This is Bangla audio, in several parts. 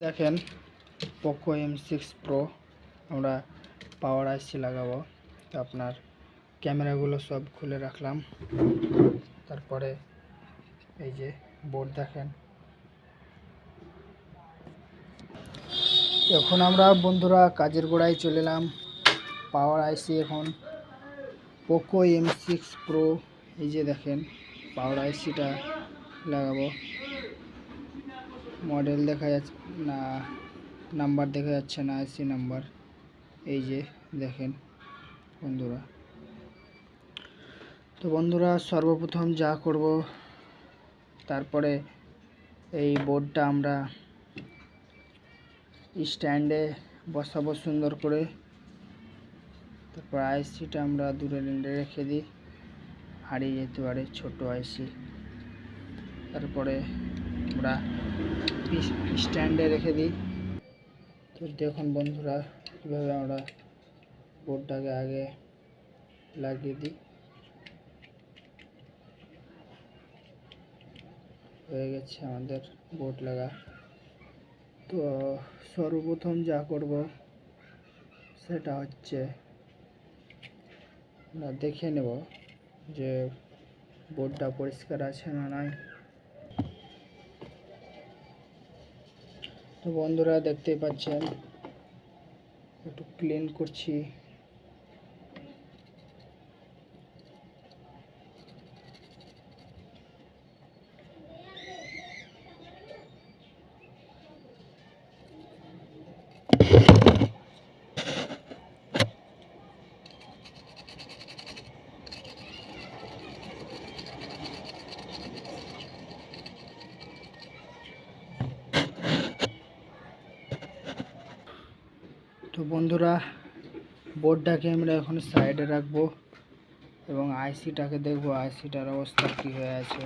দেখেন পোকো M6 প্রো আমরা পাওয়ার আইসি লাগাবো। তো আপনার ক্যামেরাগুলো সব খুলে রাখলাম। তারপরে এই যে বোর্ড দেখেন। এখন আমরা বন্ধুরা কাজের গোড়ায় চলে এলাম। পাওয়ার আইসি এখন পোকো M6 প্রো, এই যে দেখেন পাওয়ার আইসিটা লাগাবো। মডেল দেখা যাচ্ছে না, নাম্বার দেখা যাচ্ছে না, আইসি নাম্বার এই যে দেখেন বন্ধুরা। তো বন্ধুরা সর্বপ্রথম যা করব, তারপরে এই বোর্ডটা আমরা স্ট্যান্ডে বসাবো সুন্দর করে। তারপর আইসিটা আমরা দূরে রেখে দিই, হারিয়ে যেতে পারে ছোট আইসি। তারপরে আমরা স্ট্যান্ডে রেখে দিই। তো দেখুন বন্ধুরা কীভাবে আমরা বোর্ডটাকে আগে লাগিয়ে দিই। হয়ে গেছে আমাদের বোর্ড লাগা। তো সর্বপ্রথম যা করব সেটা হচ্ছে আমরা দেখে নেব যে বোর্ডটা পরিষ্কার আছে না নাই। তো বন্ধুরা দেখতেই পাচ্ছেন একটু ক্লিন করছি। তো বন্ধুরা বোর্ডটাকে আমরা এখন সাইডে রাখবো এবং আইসিটাকে দেখবো আইসিটার অবস্থা কী হয়ে আছে।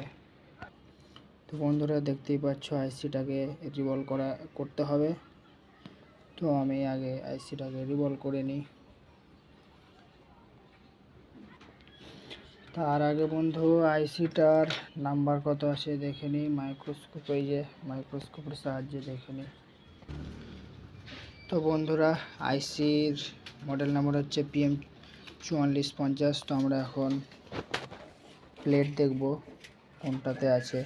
তো বন্ধুরা দেখতেই পাচ্ছ আইসিটাকে রিভলভ করতে হবে। তো আমি আগে আইসিটাকে রিভলভ করে নিই। তার আগে বন্ধু আইসিটার নাম্বার কত আছে দেখে নিই, মাইক্রোস্কোপ, এই যে মাইক্রোস্কোপের সাহায্যে দেখে নিই। তো বন্ধুরা আইসির মডেল নাম্বার হচ্ছে PM4450। তো আমরা এখন প্লেট দেখব কোনটাতে আছে।